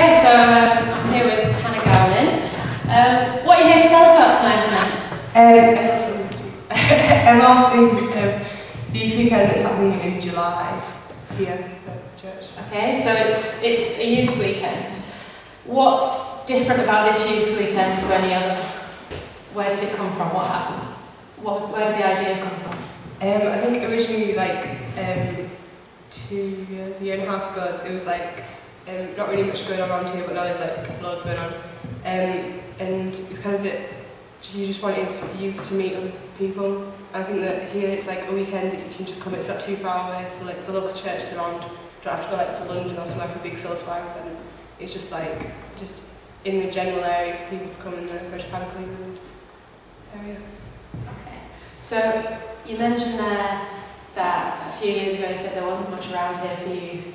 Okay, so I'm here with Hannah Gowling. What are you here to tell us about tonight, Hannah? Everlasting, the youth weekend that's happening in July here at church. Okay, so it's a youth weekend. What's different about this youth weekend to any other? Where did it come from? What happened? Where did the idea come from? I think originally, like, 2 years, a year and a half ago, there was like not really much going on around here, but now there's like loads going on. And it's kind of that you just wanted youth to meet other people. I think that here it's like a weekend that you can just come, it's not too far away, so like the local churches around don't have to go like to London or somewhere for a big Souls Fire event. It's just like, just in the general area for people to come in the Cleveland area. Okay, so you mentioned there that a few years ago you said there wasn't much around here for youth.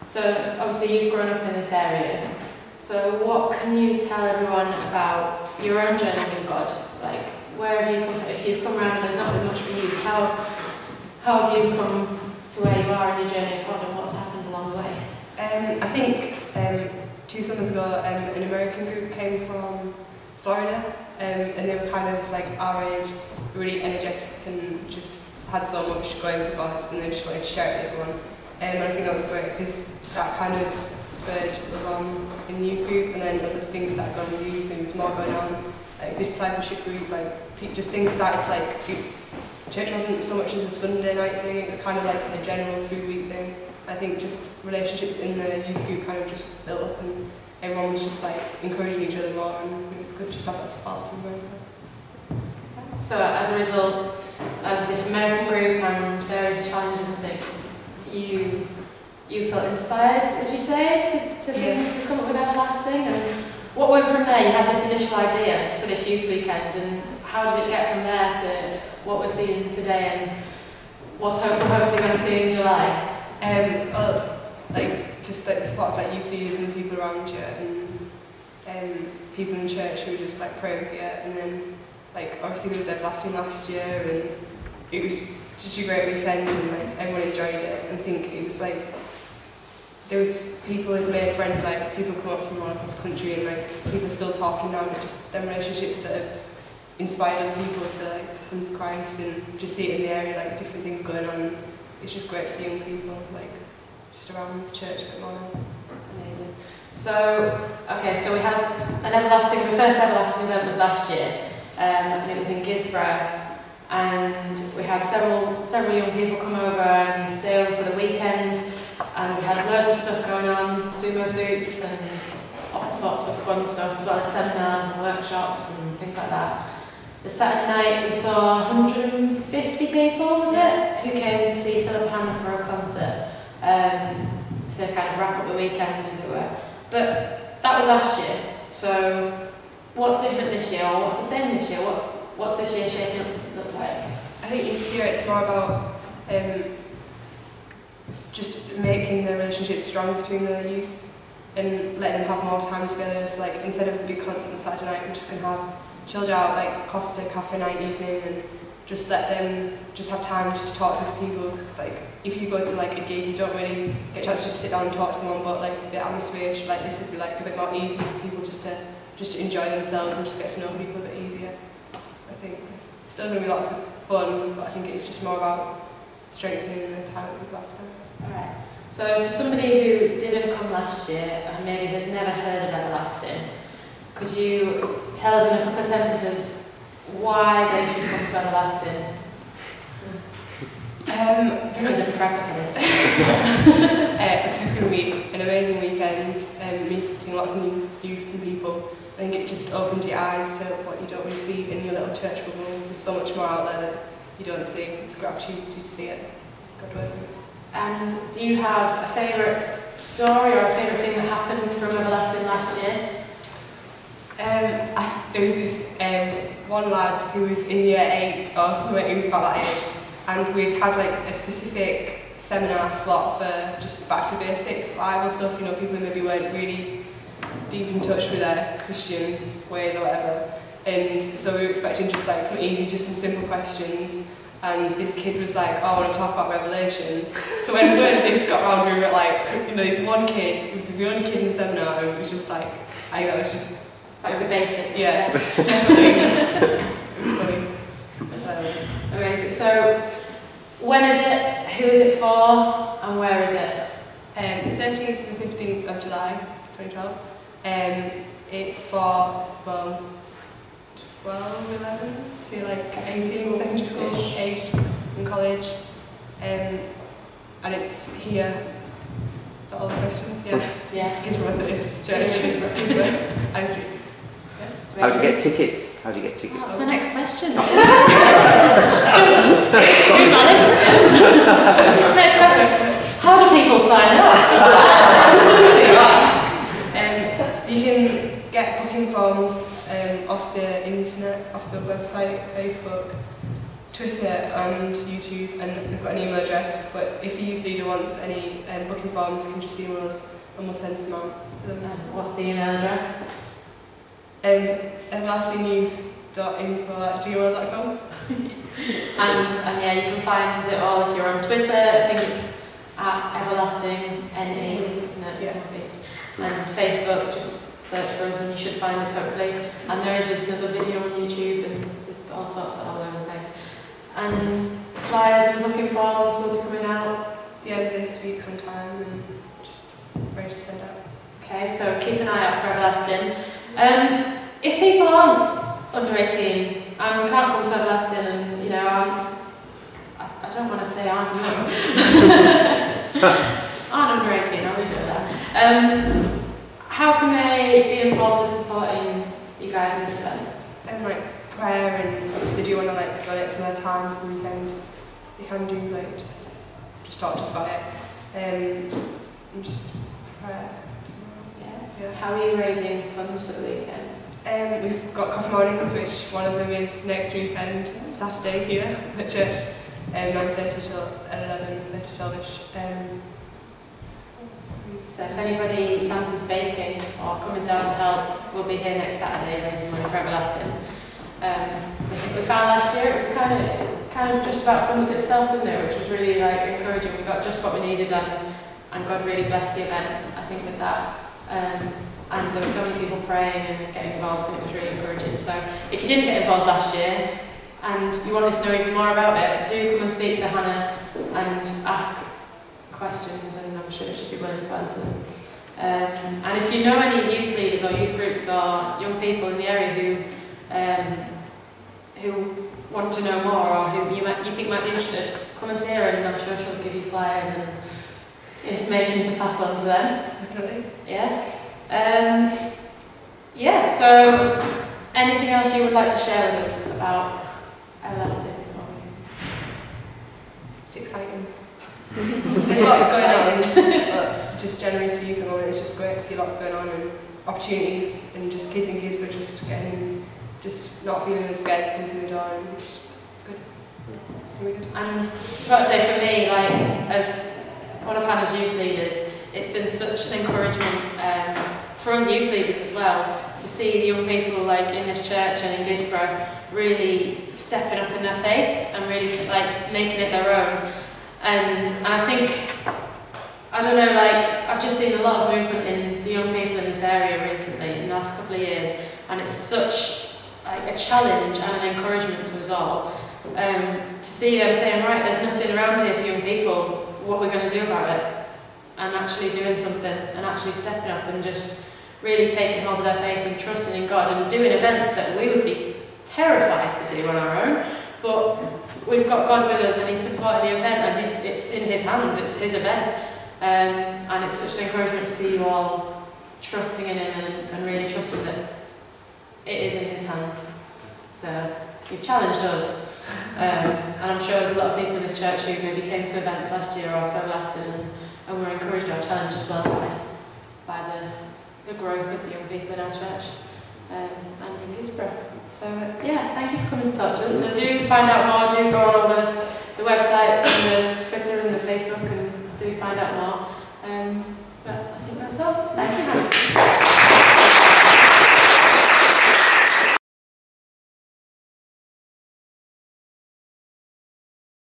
So obviously you've grown up in this area. So what can you tell everyone about your own journey with God? Like, where have you come from? If you've come around and there's not been much for you, how have you come to where you are in your journey of God, and what's happened along the way? I think 2 summers ago an American group came from Florida, and they were kind of like our age, really energetic and just had so much going for God, and they just wanted to share it with everyone. And I think that was great because that kind of spurred us on in the youth group, and then other things started going on in the youth, there was more going on, like the discipleship group, like just things started to like, church wasn't so much as a Sunday night thing, it was kind of like a general 3-week thing. I think just relationships in the youth group kind of just built up, and everyone was just like encouraging each other more, and it was good just to have that support from everyone. So as a result of this American group and various challenges and things, you felt inspired, would you say, to come up with Everlasting? And what went from there? You had this initial idea for this youth weekend, and how did it get from there to what we're seeing today and what we're hopefully going to see in July? Well, like just like the support of like youth leaders and people around you, and people in church who were just like praying for you, and then like obviously there was Everlasting last year, and it was such a great weekend, and like everyone enjoyed it. And I think it was like there was people who made friends, like people come up from all across the country, and like people are still talking now. It's just them relationships that have inspired other people to like come to Christ, and just see it in the area, like different things going on. It's just great to see young people like just around the church a bit more. Amazing. So, okay, so we had an Everlasting, the first Everlasting event was last year, and it was in Guisborough, and we had several young people come over and stay over for the weekend, and we had loads of stuff going on, sumo soups and all sorts of fun stuff, as well as seminars and workshops and things like that. The Saturday night we saw 150 people, was it, who came to see Philip Hannah for a concert, to kind of wrap up the weekend, as it were. But that was last year, so what's different this year, or what's the same this year? What's this year shaping up to look like? I think this year it's more about just making the relationships strong between the youth and letting them have more time together. So like instead of the big concert on Saturday night, we're just going to have chilled out like Costa cafe night evening, and just let them just have time just to talk with people, because like if you go to like a gig you don't really get a chance to just sit down and talk to someone, but like the atmosphere like this would be like a bit more easy for people just to enjoy themselves and just get to know people a bit easier. I think it's still going to be lots of fun, but I think it's just more about strengthening the time that we've got to. Alright, so to somebody who didn't come last year and maybe has never heard of Everlasting, could you tell us in a couple of sentences why they should come to Everlasting? Because it's prep for this. Because it's going to be an amazing weekend, meeting lots of new youth and people. I think it just opens your eyes to what you don't really see in your little church bubble. There's so much more out there that you don't see. It's a great opportunity to see it. God willing. And do you have a favourite story or a favourite thing that happened from Everlasting last year? There was this one lad who was in year 8 or something, he was about that age, and we'd had like a specific seminar slot for just back to basics, Bible stuff, you know, people who maybe weren't really deep in touch with their Christian ways or whatever, and so we were expecting just like some easy, just some simple questions, and this kid was like, oh, I want to talk about Revelation. So when word of this got around, we were like, you know, this one kid, who was the only kid in the seminar, and it was just like, I know, it's just... Back to basics. Yeah, definitely. It was funny. Amazing. So, when is it, who is it for, and where is it? 13th and 15th of July, 2012. It's for, well, 12, 11 to like 18, secondary school age in college. And it's here. Is that all the questions? Yeah. Yeah. Guisborough Methodist Church. Guisborough, High Street. Yeah. How do you get tickets? How do you get tickets? That's my next question. Next question. How do people sign up? You can get booking forms off the internet, off the website, Facebook, Twitter and YouTube, and we've got an email address, but if your youth leader wants any booking forms, you can just email us and we'll send some out to them. What's the email address? Everlasting.wmv@gmail.com. and yeah, you can find it all if you're on Twitter. I think it's @Everlasting.wmv, isn't it? Yeah. And Facebook, just search for us and you should find us hopefully. And there is another video on YouTube and there's all sorts all over the place. And flyers and booking forms will be coming out at the end of this week sometime and just ready to send out. Okay, so keep an eye out for Everlasting. If people aren't under 18 and can't come to Everlasting, and you know, I don't want to say I'm young. Aren't under 18, I'll leave it there. How can they be involved in supporting you guys in this event? And like prayer, and if they do want to like donate some of their time to the weekend, they can do like just talk to us about it. And just prayer. Yeah. How are you raising funds for the weekend? We've got coffee mornings, which one of them is next weekend, Saturday here at church, 9:30 till 11:30 to 12ish. So if anybody fancies baking or coming down to help, we'll be here next Saturday raising money for Everlasting. I think we found last year it was kind of just about funded itself, didn't it? Which was really like encouraging. We got just what we needed, and God really blessed the event, I think, with that. And there were so many people praying and getting involved, and it was really encouraging. So if you didn't get involved last year and you wanted to know even more about it, do come and speak to Hannah and ask questions, and I'm sure she'll be willing to answer them. And if you know any youth leaders or youth groups or young people in the area who want to know more, or who you think might be interested, come and see her, and I'm sure she'll give you flyers and information to pass on to them. Definitely. Yeah. Yeah, so anything else you would like to share with us about Everlasting? It's exciting. There's lots going on, but just generally for youth at the moment, it's just great to see lots going on and opportunities, and just kids in Guisborough just getting in, just not feeling as scared to come through the door, and it's good. It's really good. And I've got to say, for me, like, as one of Hannah's youth leaders, it's been such an encouragement for us youth leaders as well, to see the young people like in this church and in Guisborough really stepping up in their faith and really like making it their own. And I think, I don't know, like, I've just seen a lot of movement in the young people in this area recently, in the last couple of years, and it's such like a challenge and an encouragement to us all, to see them saying, right, there's nothing around here for young people, what we're going to do about it, and actually doing something, and actually stepping up and just really taking hold of their faith and trusting in God, and doing events that we would be terrified to do on our own, but we've got God with us and He's supporting the event, and it's in His hands, it's His event, and it's such an encouragement to see you all trusting in Him and really trusting that it is in His hands. So you've challenged us, and I'm sure there's a lot of people in this church who maybe came to events last year or to Everlasting and were encouraged or challenged as well by the growth of the young people in our church and in Guisborough. So yeah, thank you for coming to talk to us. So do find out more, do go on all the websites and the Twitter and the Facebook, and do find out more. But I think that's all. Thank you.